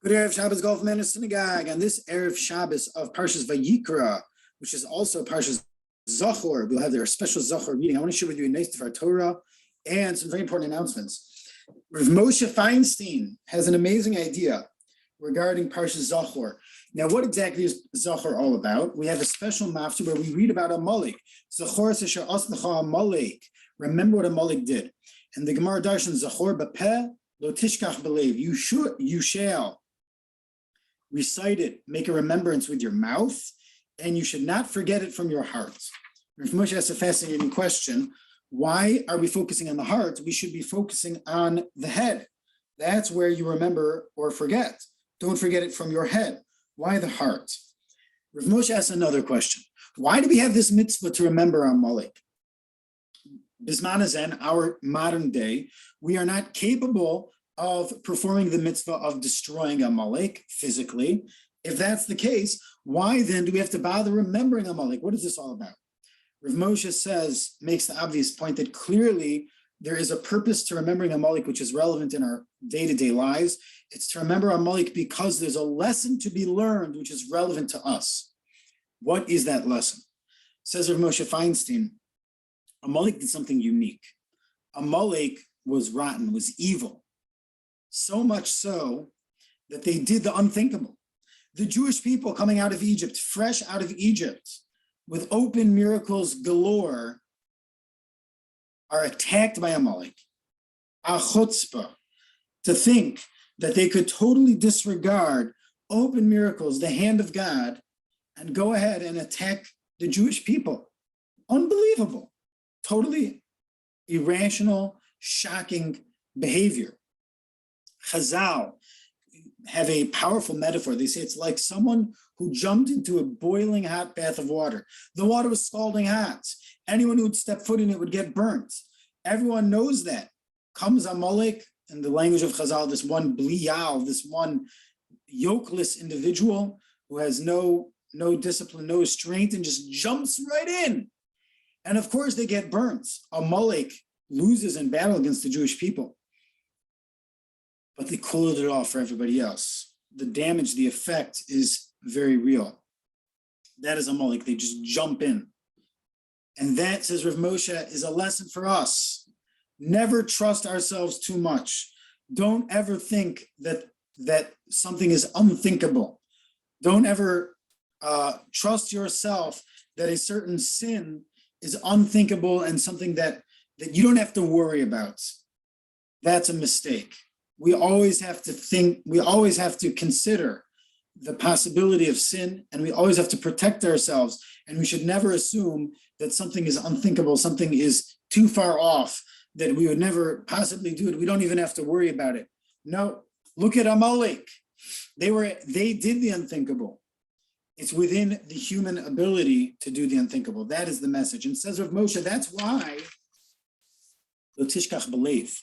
Good Erev Shabbos, Golf Man Synagogue. On this Erev Shabbos of Parshas Vayikra, which is also Parshas Zachor, we'll have their special Zachor reading. I want to share with you a nice Dvar Torah and some very important announcements. Rav Moshe Feinstein has an amazing idea regarding Parshas Zachor. Now, what exactly is Zachor all about? We have a special mafta where we read about Amalek. Zachor Asher Asnacha Amalek. Remember what Amalek did. And the Gemara Darshan Zachor Bapeh Lo Tishkach Belev. You shall recite it, make a remembrance with your mouth, and you should not forget it from your heart. Rav Moshe asks a fascinating question. Why are we focusing on the heart? We should be focusing on the head. That's where you remember or forget. Don't forget it from your head. Why the heart? Rav Moshe asks another question. Why do we have this mitzvah to remember Amalek? Bisman Hazen, our modern day, we are not capable of performing the mitzvah of destroying Amalek physically. If that's the case, why then do we have to bother remembering Amalek? What is this all about? Rav Moshe makes the obvious point that clearly there is a purpose to remembering Amalek which is relevant in our day-to-day lives. It's to remember Amalek because there's a lesson to be learned which is relevant to us. What is that lesson? Says Rav Moshe Feinstein, Amalek did something unique. Amalek was rotten, was evil. So much so that they did the unthinkable. The Jewish people coming out of Egypt, fresh out of Egypt, with open miracles galore, are attacked by Amalek. A chutzpah, to think that they could totally disregard open miracles, the hand of God, and go ahead and attack the Jewish people. Unbelievable. Totally irrational, shocking behavior. Chazal have a powerful metaphor. They say it's like someone who jumped into a boiling hot bath of water. The water was scalding hot. Anyone who would step foot in it would get burnt. Everyone knows that. Comes Amalek, in the language of Chazal, this one bliyal, this one yokeless individual who has no discipline, no strength, and just jumps right in. And of course they get burnt. Amalek loses in battle against the Jewish people. But they cooled it off for everybody else. The damage, the effect is very real. That is Amalek. They just jump in. And that, says Rav Moshe, is a lesson for us. Never trust ourselves too much. Don't ever think that something is unthinkable. Don't ever trust yourself that a certain sin is unthinkable and something that you don't have to worry about. That's a mistake. We always have to think, we always have to consider the possibility of sin, and we always have to protect ourselves. And we should never assume that something is unthinkable, something is too far off, that we would never possibly do it. We don't even have to worry about it. No, look at Amalek. They did the unthinkable. It's within the human ability to do the unthinkable. That is the message. And says Rav Moshe, that's why Lo Tishkach Belev.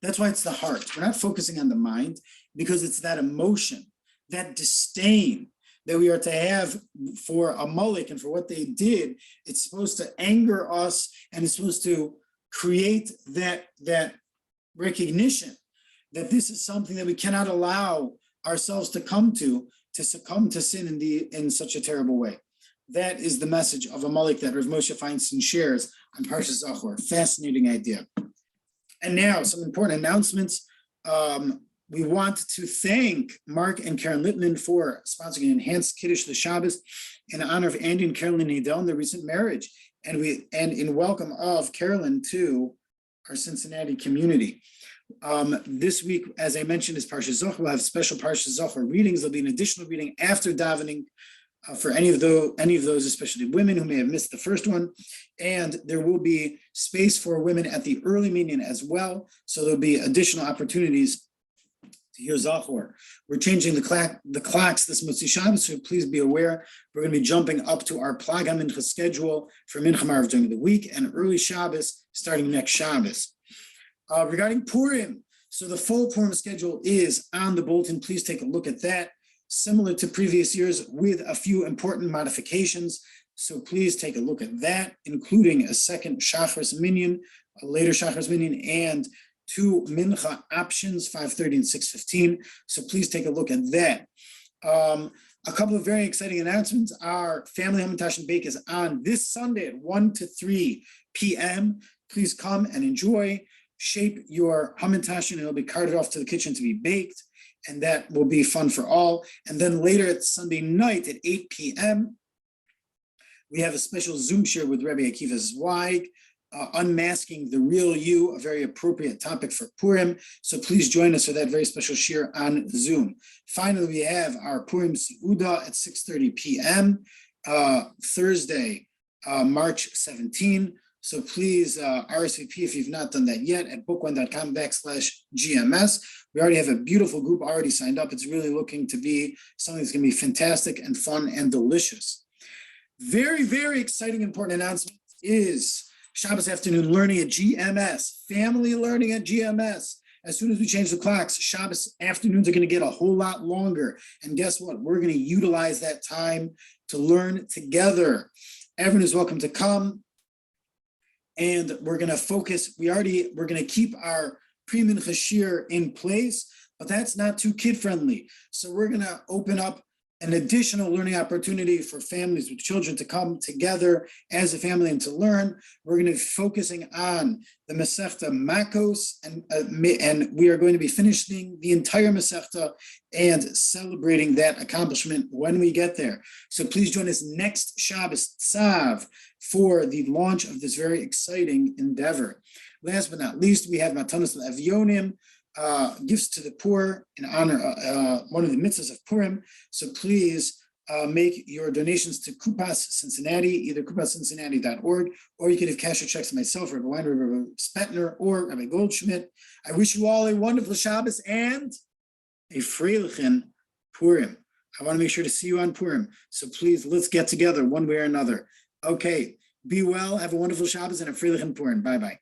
That's why it's the heart. We're not focusing on the mind because it's that emotion, that disdain that we are to have for Amalek and for what they did. It's supposed to anger us, and it's supposed to create that recognition that this is something that we cannot allow ourselves to succumb to sin in such a terrible way. That is the message of Amalek that Rav Moshe Feinstein shares on Parshas Zachor. Fascinating idea. And now, some important announcements. We want to thank Mark and Karen Littman for sponsoring an enhanced Kiddush the Shabbos in honor of Andy and Carolyn Nadel and their recent marriage, and in welcome of Carolyn to our Cincinnati community. This week, as I mentioned, is Parshas Zachor. We'll have special Parshas Zachor readings. There'll be an additional reading after davening for any of those, especially women who may have missed the first one. And there will be space for women at the early meeting as well. So there'll be additional opportunities to hear Zachor. We're changing the clocks this Motzi Shabbos, so please be aware. We're going to be jumping up to our Plag HaMincha schedule for Mincha Marav during the week and early Shabbos starting next Shabbos. Regarding Purim, so the full Purim schedule is on the bulletin. Please take a look at that. Similar to previous years with a few important modifications. So please take a look at that, including a second Shacharis Minyan, a later Shacharis Minyan, and 2 mincha options, 5:30 and 6:15. So please take a look at that. A couple of very exciting announcements. Our family Hamantash and Bake is on this Sunday at 1 to 3 p.m. Please come and enjoy. Shape your Hamantash and it'll be carted off to the kitchen to be baked. And that will be fun for all. And then later at Sunday night at 8 p.m., we have a special Zoom share with Rabbi Akiva Zweig, Unmasking the Real You, a very appropriate topic for Purim. So please join us for that very special share on Zoom. Finally, we have our Purim Seuda at 6:30 p.m. Thursday, March 17. So please RSVP if you've not done that yet at bookone.com/GMS. We already have a beautiful group already signed up. It's really looking to be something that's going to be fantastic and fun and delicious. Very, very exciting, important announcement is Shabbos afternoon learning at GMS, family learning at GMS. As soon as we change the clocks, Shabbos afternoons are going to get a whole lot longer. And guess what? We're going to utilize that time to learn together. Everyone is welcome to come. And we're going to focus. We're going to keep our pre-mincha shir in place, but that's not too kid-friendly. So we're going to open up an additional learning opportunity for families with children to come together as a family and to learn. We're going to be focusing on the Masechta Makos, and we are going to be finishing the entire Masechta and celebrating that accomplishment when we get there. So please join us next Shabbos Tzav for the launch of this very exciting endeavor. Last but not least, we have Matanos Avyonim, gifts to the poor in honor one of the mitzvahs of Purim. So please make your donations to Kupas Cincinnati, either kupascincinnati.org, or you can have cash or checks to myself, Rabbi Weiner, Rabbi Spetner, or Rabbi Goldschmidt. I wish you all a wonderful Shabbos and a freilichen Purim. I want to make sure to see you on Purim. So please, let's get together one way or another. Okay, be well, have a wonderful Shabbos and a freilichen Purim. Bye-bye.